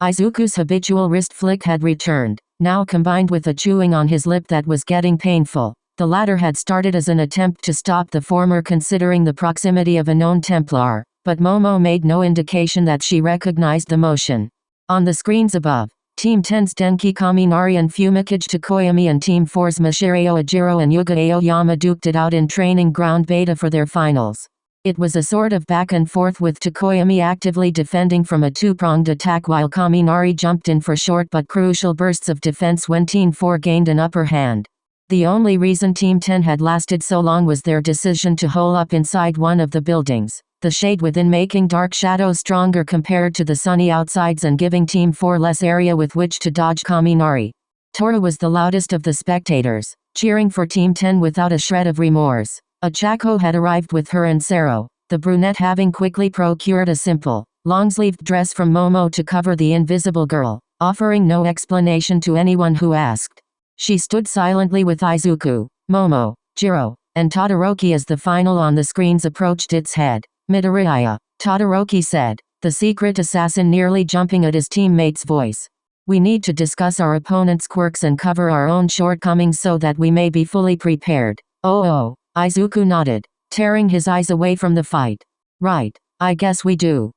Izuku's habitual wrist flick had returned, now combined with a chewing on his lip that was getting painful. The latter had started as an attempt to stop the former considering the proximity of a known Templar, but Momo made no indication that she recognized the motion. On the screens above, Team 10's Denki Kaminari and Fumikage Tokoyami and Team 4's Mashireo Ajiro and Yuga Aoyama duked it out in training ground beta for their finals. It was a sort of back and forth with Tokoyami actively defending from a two-pronged attack while Kaminari jumped in for short but crucial bursts of defense when Team 4 gained an upper hand. The only reason Team 10 had lasted so long was their decision to hole up inside one of the buildings, the shade within making dark shadows stronger compared to the sunny outsides and giving Team 4 less area with which to dodge Kaminari. Tora was the loudest of the spectators, cheering for Team 10 without a shred of remorse. Achako had arrived with her and Sero, the brunette having quickly procured a simple, long-sleeved dress from Momo to cover the invisible girl, offering no explanation to anyone who asked. She stood silently with Izuku, Momo, Jiro, and Todoroki as the final on the screens approached its head. Midoriya, Todoroki said, the secret assassin nearly jumping at his teammate's voice. We need to discuss our opponent's quirks and cover our own shortcomings so that we may be fully prepared. Oh. Izuku nodded, tearing his eyes away from the fight. Right, I guess we do.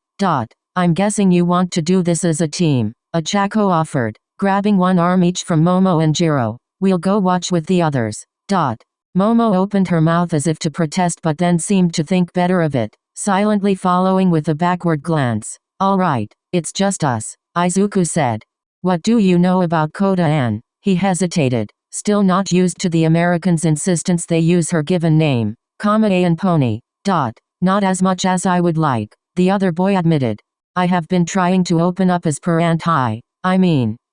I'm guessing you want to do this as a team, Achako offered, grabbing one arm each from Momo and Jiro. We'll go watch with the others. Momo opened her mouth as if to protest but then seemed to think better of it, silently following with a backward glance. All right, it's just us, Izuku said. What do you know about Koda-an? He hesitated, still not used to the Americans' insistence they use her given name, A and Pony. Not as much as I would like, the other boy admitted. I have been trying to open up as per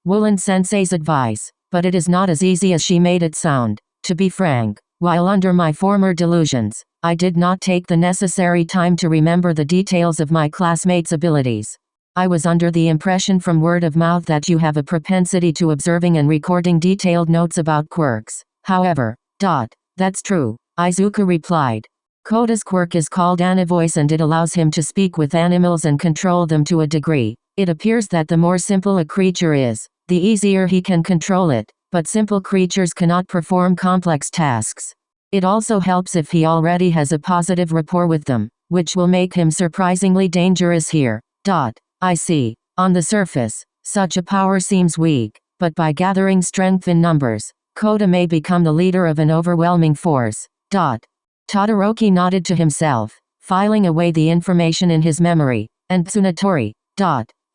Woolen-sensei's advice, but it is not as easy as she made it sound. To be frank, while under my former delusions, I did not take the necessary time to remember the details of my classmates' abilities. I was under the impression from word of mouth that you have a propensity to observing and recording detailed notes about quirks. However, that's true, Izuku replied. Koda's quirk is called Anivoice and it allows him to speak with animals and control them to a degree. It appears that the more simple a creature is, the easier he can control it, but simple creatures cannot perform complex tasks. It also helps if he already has a positive rapport with them, which will make him surprisingly dangerous here. I see. On the surface, such a power seems weak, but by gathering strength in numbers, Koda may become the leader of an overwhelming force. Todoroki nodded to himself, filing away the information in his memory, and Tsunatori.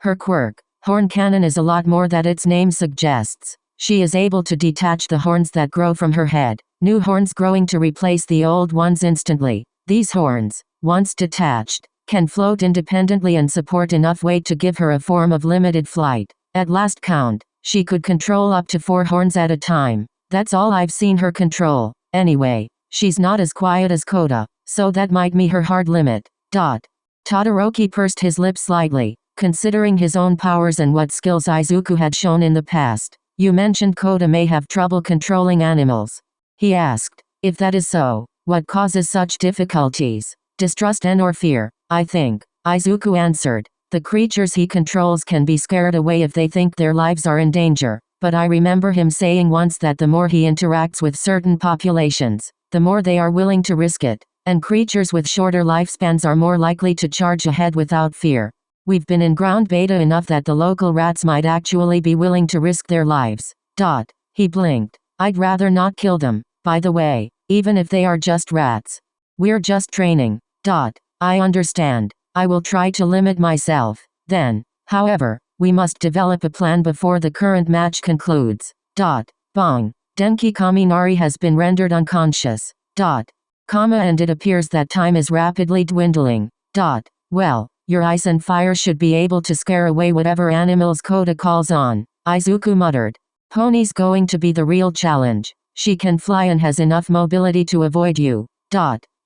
Her quirk, Horn Cannon, is a lot more that its name suggests. She is able to detach the horns that grow from her head, new horns growing to replace the old ones instantly. These horns, once detached, can float independently and support enough weight to give her a form of limited flight. At last count, she could control up to 4 horns at a time. That's all I've seen her control. Anyway, she's not as quiet as Koda, so that might be her hard limit. Todoroki pursed his lips slightly, considering his own powers and what skills Izuku had shown in the past. You mentioned Koda may have trouble controlling animals. He asked. If that is so, what causes such difficulties? Distrust or fear, I think, Izuku answered. The creatures he controls can be scared away if they think their lives are in danger, but I remember him saying once that the more he interacts with certain populations, the more they are willing to risk it, and creatures with shorter lifespans are more likely to charge ahead without fear. We've been in ground beta enough that the local rats might actually be willing to risk their lives. He blinked. I'd rather not kill them, by the way, even if they are just rats. We're just training. I understand. I will try to limit myself. Then, however, we must develop a plan before the current match concludes. Bong. Denki Kaminari has been rendered unconscious. And it appears that time is rapidly dwindling. Well, your ice and fire should be able to scare away whatever animals Koda calls on, Izuku muttered. Pony's going to be the real challenge. She can fly and has enough mobility to avoid you.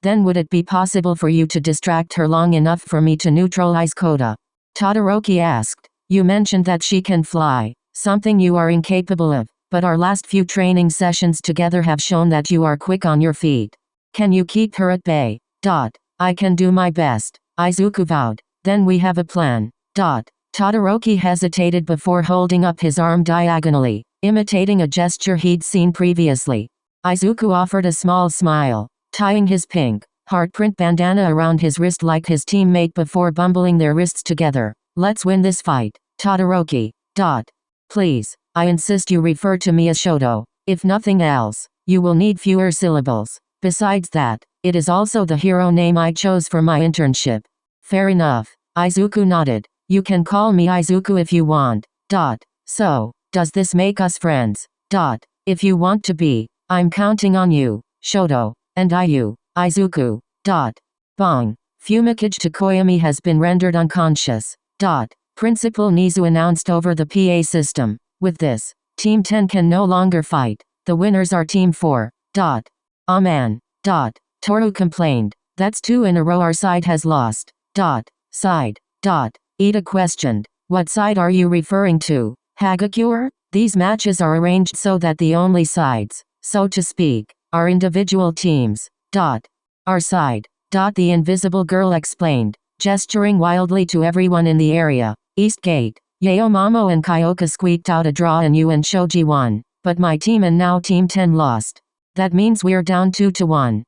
Then would it be possible for you to distract her long enough for me to neutralize Koda? Todoroki asked. You mentioned that she can fly, something you are incapable of, but our last few training sessions together have shown that you are quick on your feet. Can you keep her at bay? I can do my best, Izuku vowed. Then we have a plan. Todoroki hesitated before holding up his arm diagonally, imitating a gesture he'd seen previously. Izuku offered a small smile, tying his pink, heartprint bandana around his wrist like his teammate before bumbling their wrists together. Let's win this fight, Todoroki. Please, I insist you refer to me as Shoto. If nothing else, you will need fewer syllables. Besides that, it is also the hero name I chose for my internship. Fair enough. Izuku nodded. You can call me Izuku if you want. So, does this make us friends? If you want to be, I'm counting on you, Shoto, and Izuku. Bong. Fumikage Tokoyami has been rendered unconscious. Principal Nizu announced over the PA system. With this, Team 10 can no longer fight. The winners are Team 4. Aw man. Toru complained. That's 2 in a row our side has lost. Side. Ida questioned. What side are you referring to, Hagakure? These matches are arranged so that the only sides, so to speak, are individual teams. Our side. The invisible girl explained, gesturing wildly to everyone in the area. East Gate. Yaomamo and Kyoka squeaked out a draw and you and Shoji won. But my team and now Team 10 lost. That means we're down 2-1.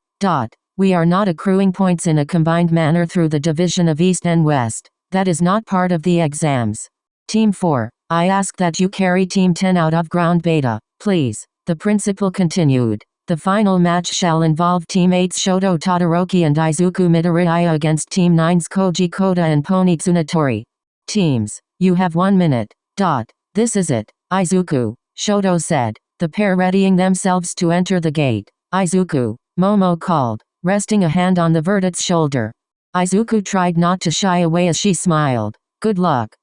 We are not accruing points in a combined manner through the division of East and West. That is not part of the exams. Team 4, I ask that you carry Team 10 out of ground beta, please. The principal continued. The final match shall involve Team 8's Shoto Todoroki and Izuku Midoriya against Team 9's Koji Koda and Pony Tsunatori. Teams, you have 1 minute. This is it, Izuku, Shoto said, the pair readying themselves to enter the gate. Izuku, Momo called, resting a hand on the Verdet's shoulder. Izuku tried not to shy away as she smiled. Good luck.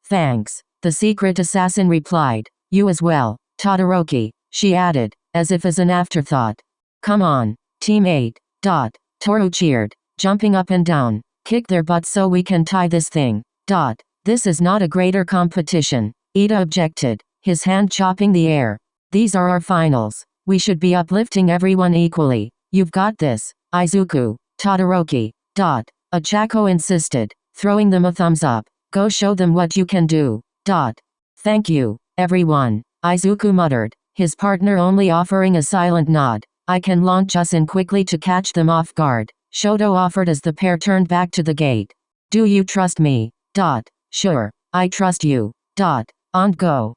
Thanks, the secret assassin replied. You as well, Todoroki, she added, as if as an afterthought. Come on, Team 8. Toru cheered, jumping up and down. Kick their butts so we can tie this thing. This is not a greater competition, Ida objected, his hand chopping the air. These are our finals. We should be uplifting everyone equally. You've got this, Izuku, Todoroki. Achako insisted, throwing them a thumbs up. Go show them what you can do. Thank you, everyone, Izuku muttered, his partner only offering a silent nod. I can launch us in quickly to catch them off guard, Shoto offered as the pair turned back to the gate. Do you trust me? Sure, I trust you. On go.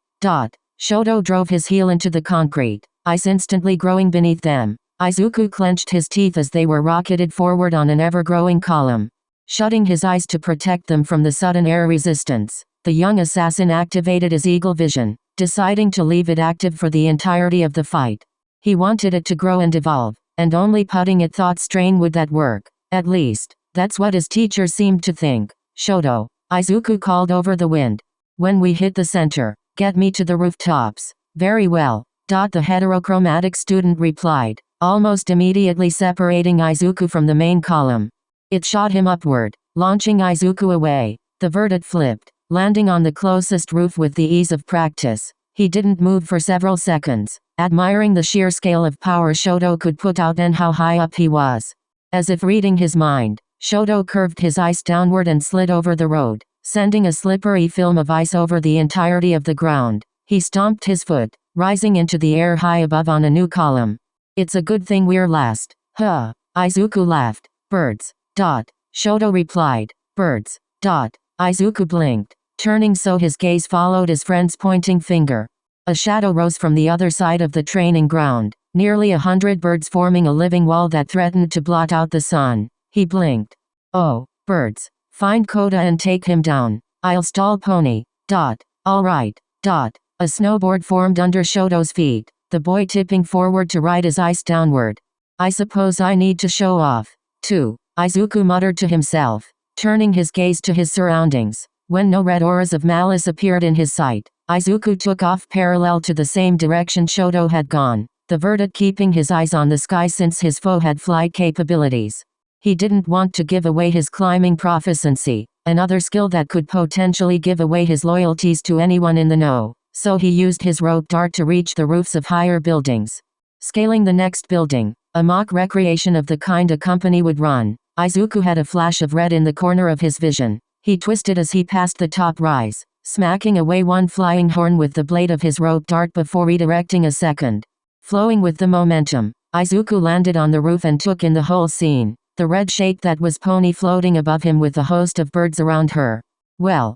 Shoto drove his heel into the concrete, ice instantly growing beneath them. Izuku clenched his teeth as they were rocketed forward on an ever-growing column. Shutting his eyes to protect them from the sudden air resistance, the young assassin activated his eagle vision, deciding to leave it active for the entirety of the fight. He wanted it to grow and evolve, and only putting it thought strain would that work. At least, that's what his teacher seemed to think. Shoto, Izuku called over the wind. When we hit the center, get me to the rooftops. Very well. The heterochromatic student replied, almost immediately separating Izuku from the main column. It shot him upward, launching Izuku away. The Verdet flipped, landing on the closest roof with the ease of practice. He didn't move for several seconds, admiring the sheer scale of power Shoto could put out and how high up he was. As if reading his mind, Shoto curved his ice downward and slid over the road, sending a slippery film of ice over the entirety of the ground. He stomped his foot, rising into the air high above on a new column. It's a good thing we're last. Izuku laughed. Birds. Shoto replied. Birds. Izuku blinked, turning so his gaze followed his friend's pointing finger. A shadow rose from the other side of the training ground, nearly 100 birds forming a living wall that threatened to blot out the sun. He blinked. Oh, birds. Find Koda and take him down. I'll stall Pony. All right. A snowboard formed under Shoto's feet, the boy tipping forward to ride his ice downward. I suppose I need to show off, too, Izuku muttered to himself, turning his gaze to his surroundings. When no red auras of malice appeared in his sight, Izuku took off parallel to the same direction Shoto had gone, the Verdet keeping his eyes on the sky since his foe had flight capabilities. He didn't want to give away his climbing proficiency, another skill that could potentially give away his loyalties to anyone in the know, so he used his rope dart to reach the roofs of higher buildings. Scaling the next building, a mock recreation of the kind a company would run, Izuku had a flash of red in the corner of his vision. He twisted as he passed the top rise, smacking away one flying horn with the blade of his rope dart before redirecting a second. Flowing with the momentum, Izuku landed on the roof and took in the whole scene. The red shape that was Pony floating above him with a host of birds around her. Well,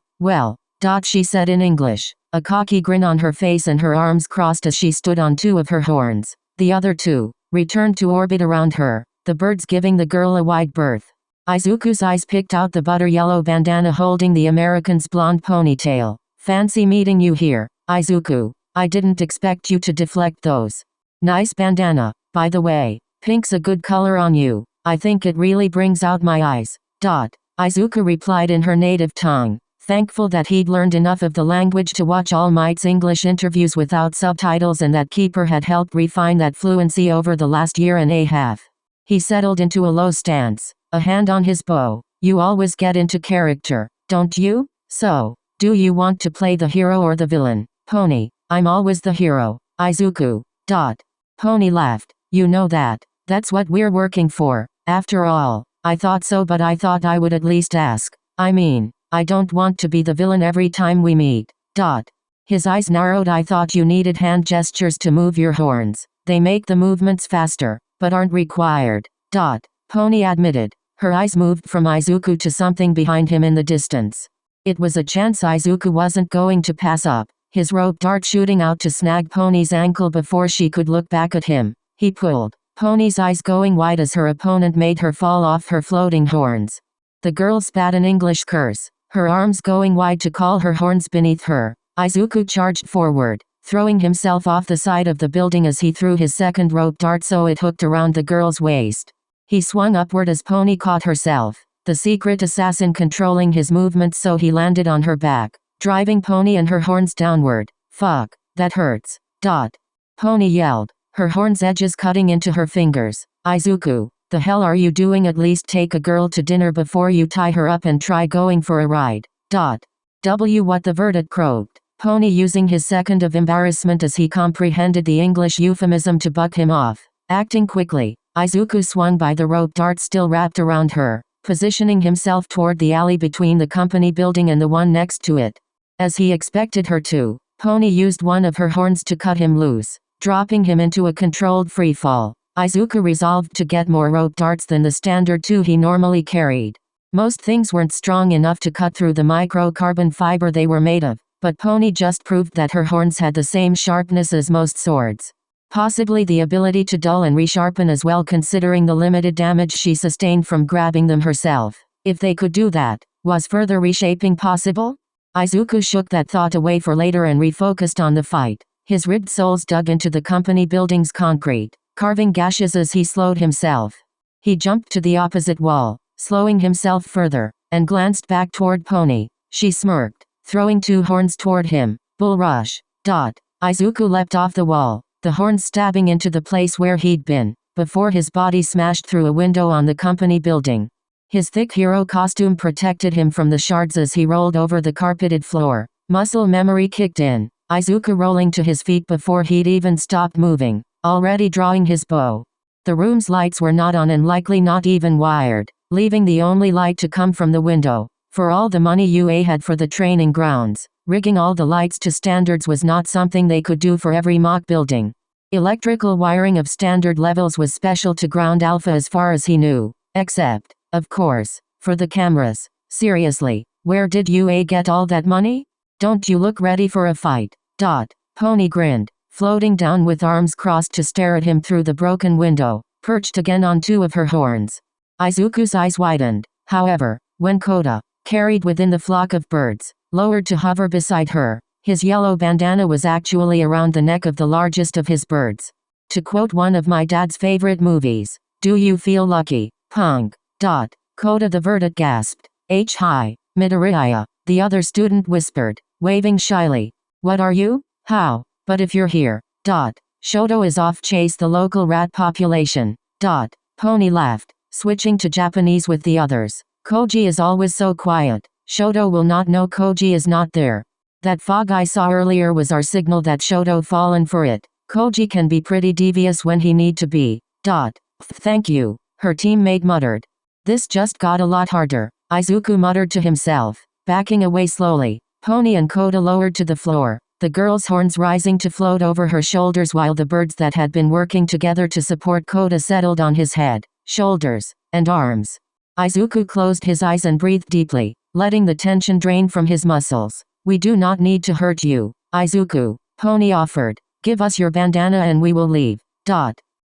she said in English, a cocky grin on her face and her arms crossed as she stood on two of her horns. The other two returned to orbit around her, the birds giving the girl a wide berth. Izuku's eyes picked out the butter yellow bandana holding the American's blonde ponytail. Fancy meeting you here, Izuku. I didn't expect you to deflect those. Nice bandana, by the way. Pink's a good color on you. I think it really brings out my eyes. Izuku replied in her native tongue, thankful that he'd learned enough of the language to watch All Might's English interviews without subtitles and that Keeper had helped refine that fluency over the last year and a half. He settled into a low stance, a hand on his bow. You always get into character, don't you? So, do you want to play the hero or the villain? Pony, I'm always the hero. Izuku. Pony laughed. You know that. That's what we're working for. After all, I thought so, but I thought I would at least ask. I mean, I don't want to be the villain every time we meet. His eyes narrowed. I thought you needed hand gestures to move your horns. They make the movements faster, but aren't required. Pony admitted. Her eyes moved from Izuku to something behind him in the distance. It was a chance Izuku wasn't going to pass up, his rope dart shooting out to snag Pony's ankle before she could look back at him. He pulled, Pony's eyes going wide as her opponent made her fall off her floating horns. The girl spat an English curse, her arms going wide to call her horns beneath her. Izuku charged forward, throwing himself off the side of the building as he threw his second rope dart so it hooked around the girl's waist. He swung upward as Pony caught herself, the secret assassin controlling his movements so he landed on her back, driving Pony and her horns downward. Fuck, that hurts. Pony yelled, her horns' edges cutting into her fingers. Izuku, the hell are you doing? At least take a girl to dinner before you tie her up and try going for a ride. What the verdict croaked, Pony using his second of embarrassment as he comprehended the English euphemism to buck him off. Acting quickly, Izuku swung by the rope dart still wrapped around her, positioning himself toward the alley between the company building and the one next to it. As he expected her to, Pony used one of her horns to cut him loose, dropping him into a controlled freefall. Izuku resolved to get more rope darts than the standard two he normally carried. Most things weren't strong enough to cut through the microcarbon fiber they were made of, but Pony just proved that her horns had the same sharpness as most swords. Possibly the ability to dull and resharpen as well, considering the limited damage she sustained from grabbing them herself. If they could do that, was further reshaping possible? Izuku shook that thought away for later and refocused on the fight. His ribbed soles dug into the company building's concrete, carving gashes as he slowed himself. He jumped to the opposite wall, slowing himself further, and glanced back toward Pony. She smirked, throwing two horns toward him. Bull rush. Izuku leapt off the wall, the horns stabbing into the place where he'd been, before his body smashed through a window on the company building. His thick hero costume protected him from the shards as he rolled over the carpeted floor. Muscle memory kicked in, Izuku rolling to his feet before he'd even stopped moving, already drawing his bow. The room's lights were not on and likely not even wired, leaving the only light to come from the window. For all the money UA had for the training grounds, rigging all the lights to standards was not something they could do for every mock building. Electrical wiring of standard levels was special to ground alpha as far as he knew, except, of course, for the cameras. Seriously, where did UA get all that money? Don't you look ready for a fight? Pony grinned, floating down with arms crossed to stare at him through the broken window, perched again on two of her horns. Izuku's eyes widened, however, when Kota, carried within the flock of birds, lowered to hover beside her. His yellow bandana was actually around the neck of the largest of his birds. To quote one of my dad's favorite movies, "Do you feel lucky, punk?" Kota the verdict gasped. Hi, Midoriya, the other student whispered, waving shyly. What are you? How? But if you're here. Shoto is off chase the local rat population. Pony laughed, switching to Japanese with the others. Koji is always so quiet. Shoto will not know Koji is not there. That fog I saw earlier was our signal that Shoto fallen for it. Koji can be pretty devious when he need to be. Thank you, her teammate muttered. This just got a lot harder. Izuku muttered to himself, backing away slowly. Pony and Koda lowered to the floor, the girl's horns rising to float over her shoulders while the birds that had been working together to support Koda settled on his head, shoulders, and arms. Izuku closed his eyes and breathed deeply, letting the tension drain from his muscles. We do not need to hurt you, Izuku, Pony offered. Give us your bandana and we will leave.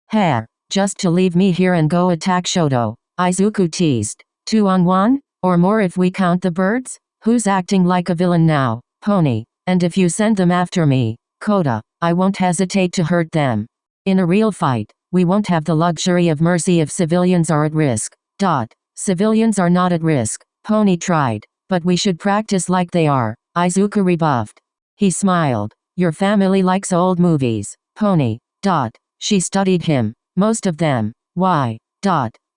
Hair, just to leave me here and go attack Shoto, Izuku teased. 2 on 1? Or more if we count the birds? Who's acting like a villain now, Pony? And if you send them after me, Koda, I won't hesitate to hurt them. In a real fight, we won't have the luxury of mercy if civilians are at risk. Civilians are not at risk, Pony tried. But we should practice like they are, Izuku rebuffed. He smiled. Your family likes old movies, Pony. She studied him. Most of them. Why?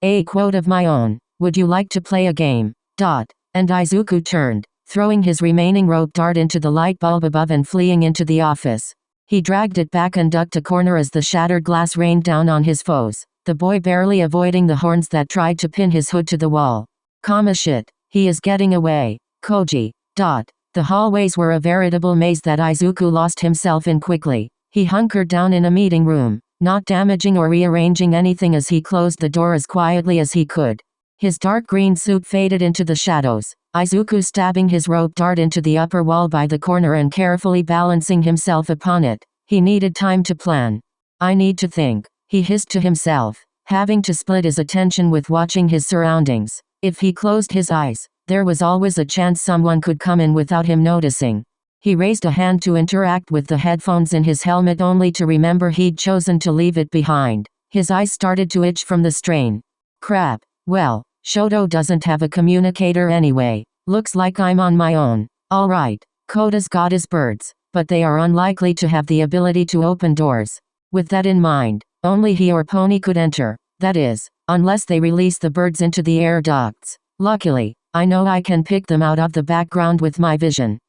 A quote of my own. Would you like to play a game? And Izuku turned, throwing his remaining rope dart into the light bulb above and fleeing into the office. He dragged it back and ducked a corner as the shattered glass rained down on his foes, the boy barely avoiding the horns that tried to pin his hood to the wall. Comma shit, he is getting away, Koji. The hallways were a veritable maze that Izuku lost himself in quickly. He hunkered down in a meeting room, not damaging or rearranging anything as he closed the door as quietly as he could. His dark green suit faded into the shadows, Izuku stabbing his rope dart into the upper wall by the corner and carefully balancing himself upon it. He needed time to plan. I need to think, he hissed to himself, having to split his attention with watching his surroundings. If he closed his eyes, there was always a chance someone could come in without him noticing. He raised a hand to interact with the headphones in his helmet only to remember he'd chosen to leave it behind. His eyes started to itch from the strain. Crap. Well, Shoto doesn't have a communicator anyway. Looks like I'm on my own. Alright, Koda's got his birds, but they are unlikely to have the ability to open doors. With that in mind, only he or Pony could enter. That is, unless they release the birds into the air ducts. Luckily, I know I can pick them out of the background with my vision.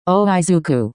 Oh Izuku.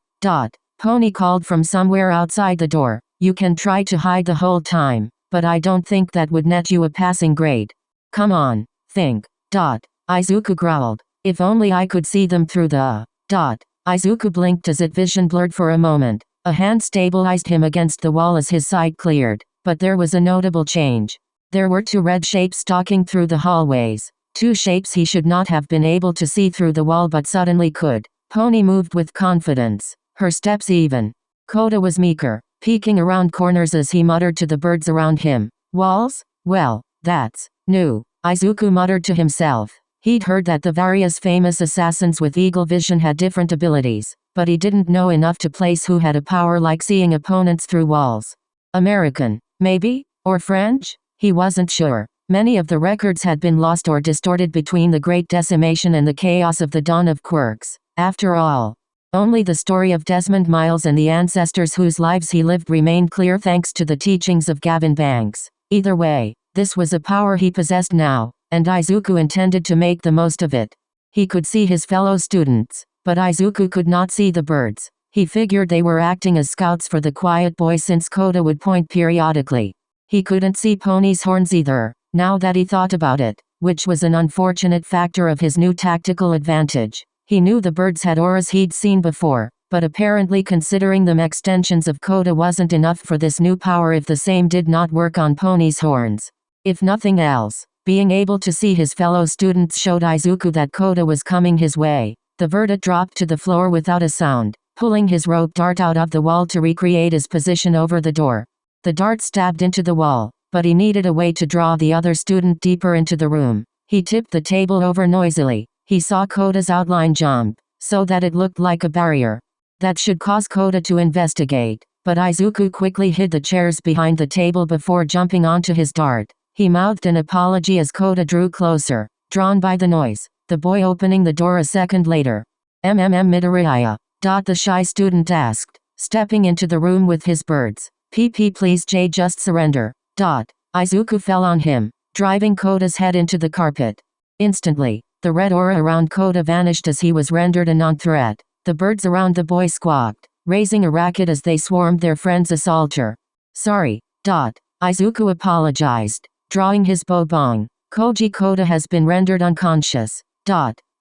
Pony called from somewhere outside the door. You can try to hide the whole time, but I don't think that would net you a passing grade. Come on, think. Izuku growled. If only I could see them through the Izuku blinked as it vision blurred for a moment. A hand stabilized him against the wall as his side cleared, but there was a notable change. There were 2 red shapes stalking through the hallways. 2 shapes he should not have been able to see through the wall but suddenly could. Pony moved with confidence, her steps even. Koda was meeker, peeking around corners as he muttered to the birds around him. Walls? Well, that's new, Izuku muttered to himself. He'd heard that the various famous assassins with eagle vision had different abilities, but he didn't know enough to place who had a power like seeing opponents through walls. American, maybe? Or French? He wasn't sure. Many of the records had been lost or distorted between the Great Decimation and the chaos of the Dawn of Quirks. After all, only the story of Desmond Miles and the ancestors whose lives he lived remained clear thanks to the teachings of Gavin Banks. Either way, this was a power he possessed now, and Izuku intended to make the most of it. He could see his fellow students, but Izuku could not see the birds. He figured they were acting as scouts for the quiet boy since Koda would point periodically. He couldn't see Pony's horns either, now that he thought about it, which was an unfortunate factor of his new tactical advantage. He knew the birds had auras he'd seen before, but apparently considering them extensions of Koda wasn't enough for this new power if the same did not work on Pony's horns. If nothing else, being able to see his fellow students showed Izuku that Koda was coming his way. The Verta dropped to the floor without a sound, pulling his rope dart out of the wall to recreate his position over the door. The dart stabbed into the wall, but he needed a way to draw the other student deeper into the room. He tipped the table over noisily. He saw Koda's outline jump, so that it looked like a barrier. That should cause Koda to investigate, but Izuku quickly hid the chairs behind the table before jumping onto his dart. He mouthed an apology as Koda drew closer, drawn by the noise, the boy opening the door a second later. Midoriya. The shy student asked, stepping into the room with his birds. Please Jay, just surrender. Izuku fell on him, driving Koda's head into the carpet. Instantly, the red aura around Koda vanished as he was rendered a non-threat. The birds around the boy squawked, raising a racket as they swarmed their friend's assaulter. Sorry. Izuku apologized, drawing his bow bong. Koji Koda has been rendered unconscious.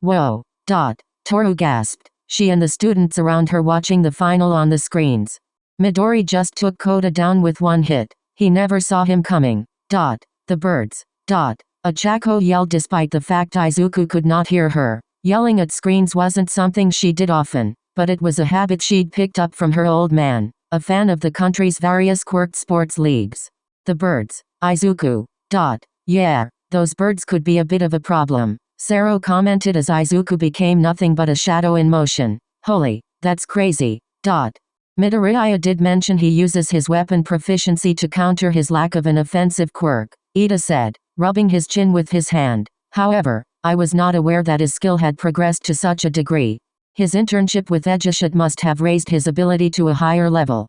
Whoa. Toru gasped, she and the students around her watching the final on the screens. Midori just took Koda down with one hit. He never saw him coming. The birds. Achako yelled despite the fact Izuku could not hear her. Yelling at screens wasn't something she did often, but it was a habit she'd picked up from her old man, a fan of the country's various quirked sports leagues. The birds. Izuku. Yeah, those birds could be a bit of a problem, Sero commented as Izuku became nothing but a shadow in motion. Holy, that's crazy. Midoriya did mention he uses his weapon proficiency to counter his lack of an offensive quirk, Ida said, rubbing his chin with his hand. However, I was not aware that his skill had progressed to such a degree. His internship with Edgeshot must have raised his ability to a higher level.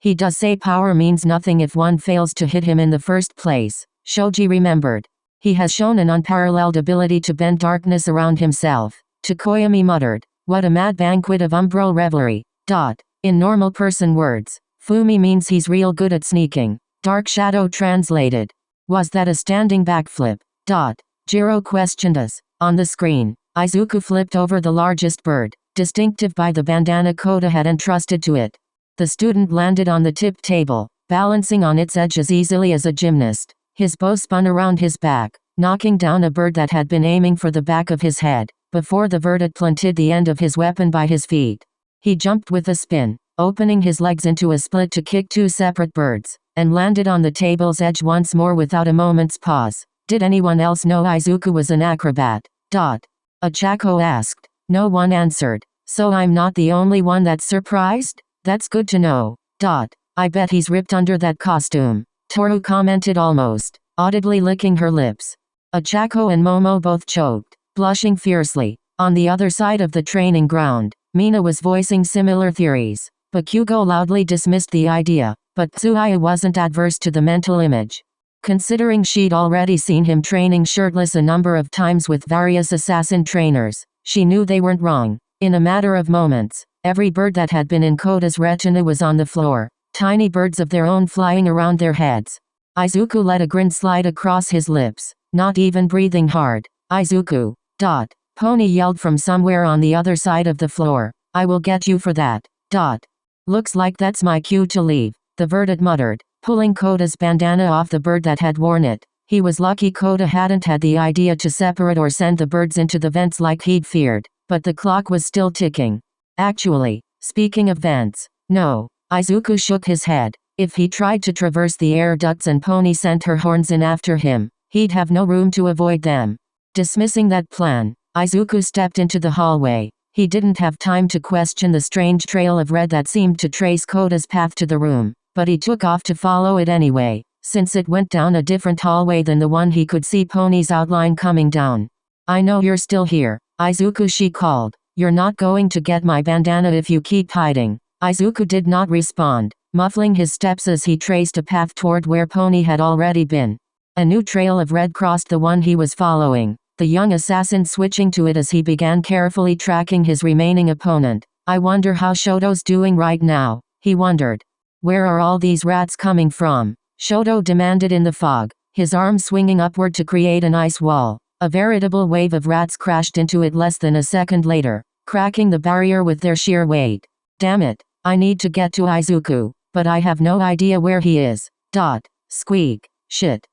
He does say power means nothing if one fails to hit him in the first place, Shoji remembered. He has shown an unparalleled ability to bend darkness around himself. Tokoyami muttered, what a mad banquet of umbral revelry. In normal person words, Fumi means he's real good at sneaking. Dark Shadow translated. Was that a standing backflip? Jiro questioned us. On the screen, Izuku flipped over the largest bird, distinctive by the bandana Koda had entrusted to it. The student landed on the tip table, balancing on its edge as easily as a gymnast. His bow spun around his back, knocking down a bird that had been aiming for the back of his head, before the bird had planted the end of his weapon by his feet. He jumped with a spin, opening his legs into a split to kick two separate birds, and landed on the table's edge once more without a moment's pause. Did anyone else know Izuku was an acrobat? Achako asked. No one answered. So I'm not the only one that's surprised? That's good to know. I bet he's ripped under that costume, Toru commented almost audibly licking her lips. Achako and Momo both choked, blushing fiercely. On the other side of the training ground, Mina was voicing similar theories. Bakugo loudly dismissed the idea, but Tsuaya wasn't adverse to the mental image. Considering she'd already seen him training shirtless a number of times with various assassin trainers, she knew they weren't wrong. In a matter of moments, every bird that had been in Koda's retina was on the floor, tiny birds of their own flying around their heads. Izuku let a grin slide across his lips, not even breathing hard. Izuku. Pony yelled from somewhere on the other side of the floor. I will get you for that. Looks like that's my cue to leave, the verdant muttered, pulling Koda's bandana off the bird that had worn it. He was lucky Koda hadn't had the idea to separate or send the birds into the vents like he'd feared, but the clock was still ticking. Actually, speaking of vents, no. Izuku shook his head. If he tried to traverse the air ducts and Pony sent her horns in after him, he'd have no room to avoid them. Dismissing that plan, Izuku stepped into the hallway. He didn't have time to question the strange trail of red that seemed to trace Koda's path to the room, but he took off to follow it anyway, since it went down a different hallway than the one he could see Pony's outline coming down. I know you're still here, Izuku, she called. You're not going to get my bandana if you keep hiding. Izuku did not respond, muffling his steps as he traced a path toward where Pony had already been. A new trail of red crossed the one he was following, the young assassin switching to it as he began carefully tracking his remaining opponent. I wonder how Shoto's doing right now, he wondered. Where are all these rats coming from? Shoto demanded in the fog, his arm swinging upward to create an ice wall. A veritable wave of rats crashed into it less than a second later, cracking the barrier with their sheer weight. Damn it, I need to get to Izuku, but I have no idea where he is. Squeak. Shit.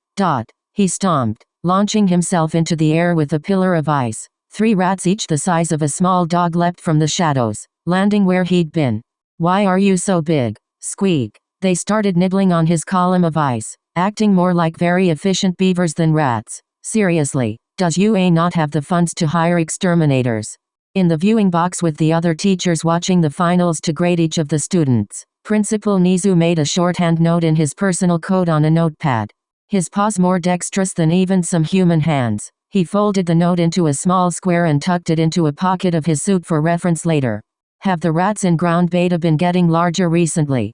He stomped, launching himself into the air with a pillar of ice. 3 rats each the size of a small dog leapt from the shadows, landing where he'd been. Why are you so big? Squeak. They started nibbling on his column of ice, acting more like very efficient beavers than rats. Seriously, does UA not have the funds to hire exterminators? In the viewing box with the other teachers watching the finals to grade each of the students, Principal Nizu made a shorthand note in his personal code on a notepad. His paws more dexterous than even some human hands, he folded the note into a small square and tucked it into a pocket of his suit for reference later. Have the rats in ground beta been getting larger recently?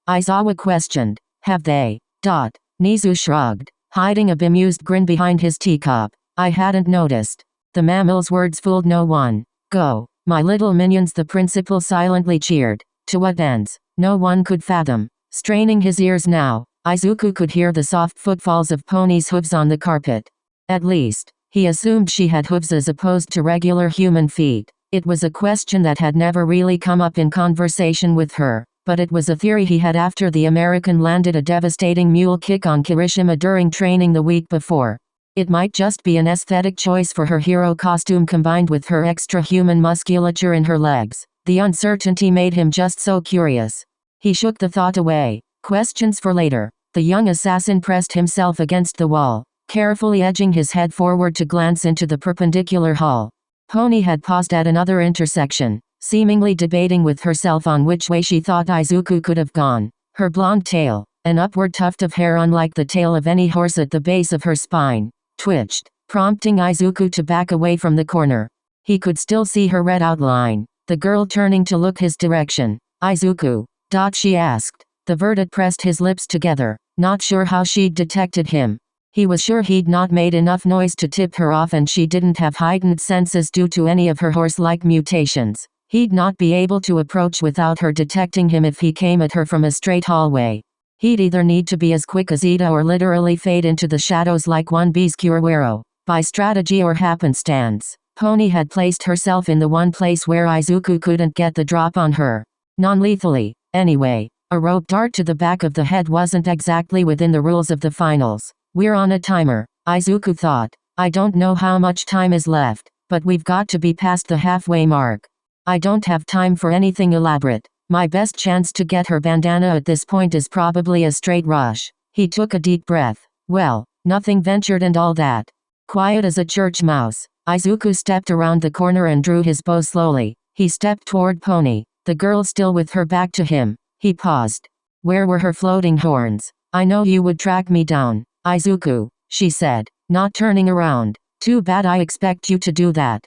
Aizawa questioned. Have they? Nizu shrugged, hiding a bemused grin behind his teacup. I hadn't noticed. The mammal's words fooled no one. Go, my little minions, the principal silently cheered. To what ends? No one could fathom. Straining his ears now, Izuku could hear the soft footfalls of Pony's hooves on the carpet. At least, he assumed she had hooves as opposed to regular human feet. It was a question that had never really come up in conversation with her, but it was a theory he had after the American landed a devastating mule kick on Kirishima during training the week before. It might just be an aesthetic choice for her hero costume combined with her extra human musculature in her legs. The uncertainty made him just so curious. He shook the thought away. Questions for later. The young assassin pressed himself against the wall, carefully edging his head forward to glance into the perpendicular hall. Pony had paused at another intersection, seemingly debating with herself on which way she thought Izuku could have gone. Her blonde tail, an upward tuft of hair unlike the tail of any horse at the base of her spine, twitched, prompting Izuku to back away from the corner. He could still see her red outline, the girl turning to look his direction. Izuku, she asked. The Verdant pressed his lips together, not sure how she'd detected him. He was sure he'd not made enough noise to tip her off, and she didn't have heightened senses due to any of her horse-like mutations. He'd not be able to approach without her detecting him if he came at her from a straight hallway. He'd either need to be as quick as Ida or literally fade into the shadows like One Piece Kurawero. By strategy or happenstance, Pony had placed herself in the one place where Izuku couldn't get the drop on her. Non-lethally, anyway. A rope dart to the back of the head wasn't exactly within the rules of the finals. We're on a timer, Izuku thought. I don't know how much time is left, but we've got to be past the halfway mark. I don't have time for anything elaborate. My best chance to get her bandana at this point is probably a straight rush. He took a deep breath. Well, nothing ventured and all that. Quiet as a church mouse, Izuku stepped around the corner and drew his bow slowly. He stepped toward Pony, the girl still with her back to him. He paused. Where were her floating horns? I know you would track me down, Izuku, she said, not turning around. Too bad I expect you to do that.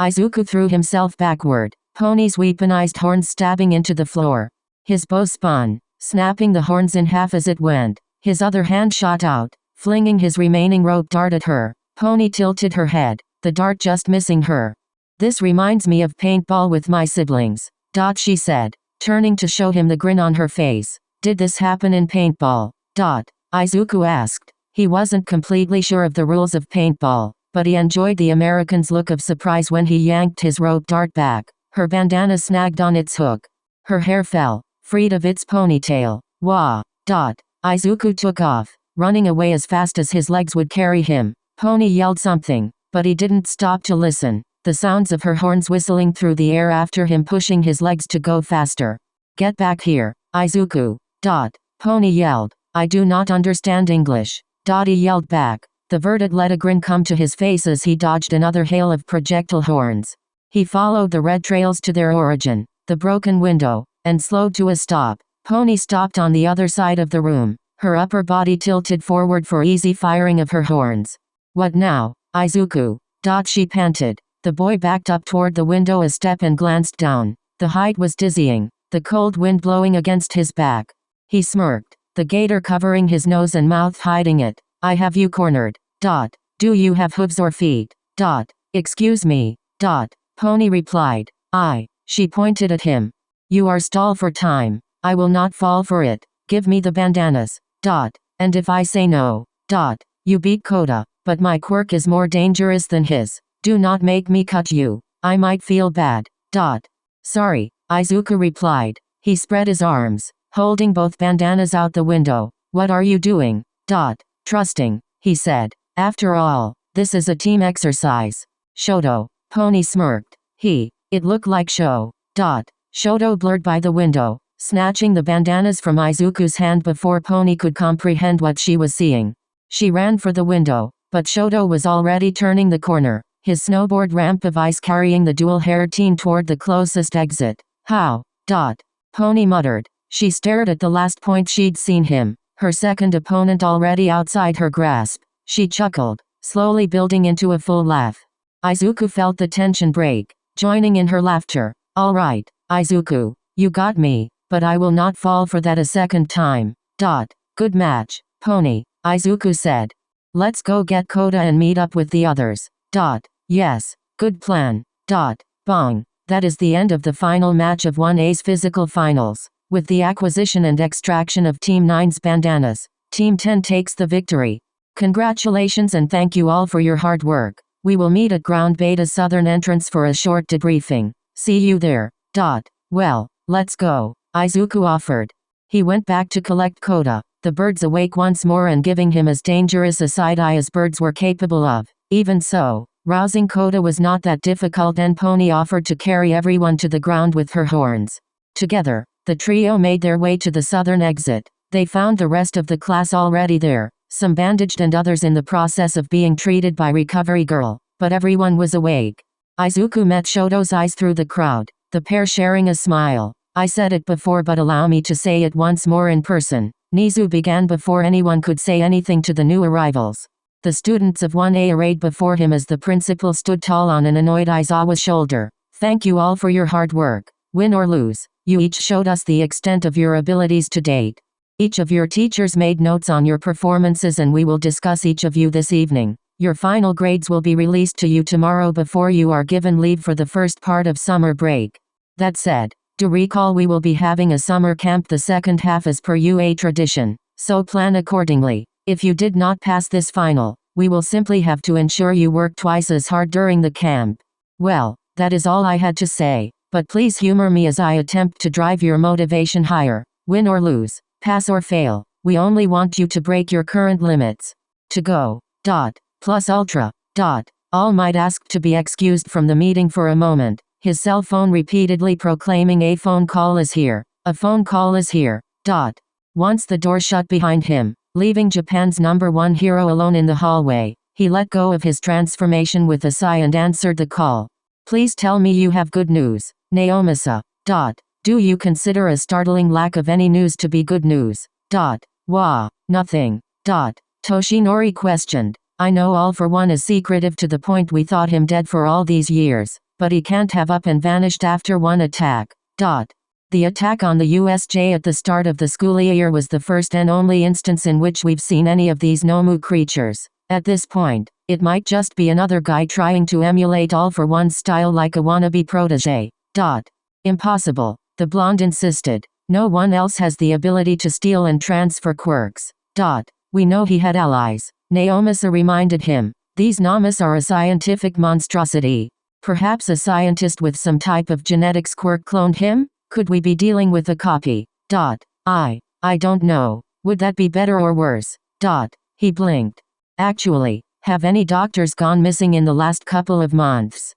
Izuku threw himself backward, Pony's weaponized horns stabbing into the floor. His bow spun, snapping the horns in half as it went. His other hand shot out, flinging his remaining rope dart at her. Pony tilted her head, the dart just missing her. This reminds me of paintball with my siblings, she said, turning to show him the grin on her face. Did this happen in paintball? Izuku asked. He wasn't completely sure of the rules of paintball, but he enjoyed the American's look of surprise when he yanked his rope dart back. Her bandana snagged on its hook. Her hair fell, freed of its ponytail. Wah! Izuku took off, running away as fast as his legs would carry him. Pony yelled something, but he didn't stop to listen. The sounds of her horns whistling through the air after him pushing his legs to go faster. Get back here, Izuku. Pony yelled. I do not understand English. He yelled back. The Verdant let a grin come to his face as he dodged another hail of projectile horns. He followed the red trails to their origin, the broken window, and slowed to a stop. Pony stopped on the other side of the room, her upper body tilted forward for easy firing of her horns. What now, Izuku? She panted. The boy backed up toward the window a step and glanced down. The height was dizzying, the cold wind blowing against his back. He smirked, the gaiter covering his nose and mouth hiding it. I have you cornered. Do you have hooves or feet? Excuse me. Pony replied. She pointed at him. You are stall for time. I will not fall for it. Give me the bandanas. And if I say no. You beat Kota, but my quirk is more dangerous than his. Do not make me cut you. I might feel bad. Sorry, Izuku replied. He spread his arms, holding both bandanas out the window. What are you doing? Trusting, he said. After all, this is a team exercise. Shoto. Pony smirked. It looked like Sho. Shoto blurred by the window, snatching the bandanas from Izuku's hand before Pony could comprehend what she was seeing. She ran for the window, but Shoto was already turning the corner, his snowboard ramp of ice carrying the dual-haired teen toward the closest exit. How? Pony muttered. She stared at the last point she'd seen him, her second opponent already outside her grasp. She chuckled, slowly building into a full laugh. Izuku felt the tension break, joining in her laughter. All right, Izuku, you got me, but I will not fall for that a second time. Good match, Pony, Izuku said. Let's go get Kota and meet up with the others. Yes, good plan. Bong. That is the end of the final match of 1A's physical finals. With the acquisition and extraction of Team 9's bandanas, Team 10 takes the victory. Congratulations and thank you all for your hard work. We will meet at Ground Beta's southern entrance for a short debriefing. See you there. Well, let's go, Izuku offered. He went back to collect Kota, the birds awake once more and giving him as dangerous a side-eye as birds were capable of. Even so, rousing Kota was not that difficult and Pony offered to carry everyone to the ground with her horns. Together, the trio made their way to the southern exit. They found the rest of the class already there, some bandaged and others in the process of being treated by Recovery Girl, but everyone was awake. Izuku met Shoto's eyes through the crowd, the pair sharing a smile. I said it before but allow me to say it once more in person. Nizu began before anyone could say anything to the new arrivals. The students of 1A arrayed before him as the principal stood tall on an annoyed Aizawa's shoulder. Thank you all for your hard work. Win or lose, you each showed us the extent of your abilities to date. Each of your teachers made notes on your performances and we will discuss each of you this evening. Your final grades will be released to you tomorrow before you are given leave for the first part of summer break. That said, do recall we will be having a summer camp the second half as per UA tradition, so plan accordingly. If you did not pass this final, we will simply have to ensure you work twice as hard during the camp. Well, that is all I had to say, but please humor me as I attempt to drive your motivation higher. Win or lose, pass or fail, we only want you to break your current limits. To go. Plus ultra. All Might asked to be excused from the meeting for a moment, his cell phone repeatedly proclaiming a phone call is here. A phone call is here. Once the door shut behind him, leaving Japan's #1 hero alone in the hallway, he let go of his transformation with a sigh and answered the call. Please tell me you have good news, Naomasa. Do you consider a startling lack of any news to be good news? Nothing. Toshinori questioned. I know All for One is secretive to the point we thought him dead for all these years, but he can't have up and vanished after one attack. The attack on the USJ at the start of the school year was the first and only instance in which we've seen any of these Nomu creatures. At this point, it might just be another guy trying to emulate All for One's style like a wannabe protege. Impossible, the blonde insisted. No one else has the ability to steal and transfer quirks. We know he had allies, Naomasa reminded him. These Namas are a scientific monstrosity. Perhaps a scientist with some type of genetics quirk cloned him? Could we be dealing with a copy? I don't know. Would that be better or worse? He blinked. Actually, have any doctors gone missing in the last couple of months?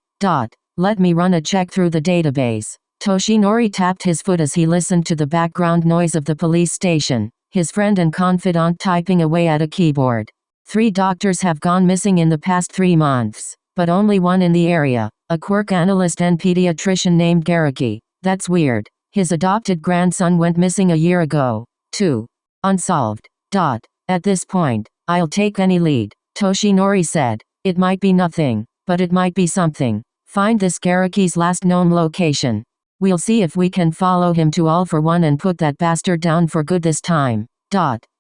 Let me run a check through the database. Toshinori tapped his foot as he listened to the background noise of the police station, his friend and confidant typing away at a keyboard. 3 doctors have gone missing in the past 3 months, but only one in the area, a quirk analyst and pediatrician named Garaki. That's weird. His adopted grandson went missing a year ago, too. Unsolved. At this point, I'll take any lead, Toshinori said. It might be nothing, but it might be something. Find this Garaki's last known location. We'll see if we can follow him to All for One and put that bastard down for good this time.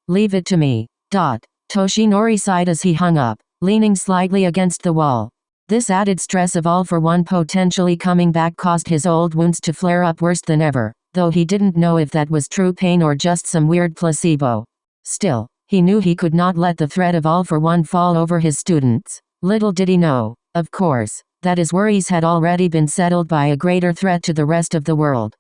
Leave it to me. Toshinori sighed as he hung up, leaning slightly against the wall. This added stress of All for One potentially coming back caused his old wounds to flare up worse than ever, though he didn't know if that was true pain or just some weird placebo. Still, he knew he could not let the threat of All for One fall over his students. Little did he know, of course, that his worries had already been settled by a greater threat to the rest of the world.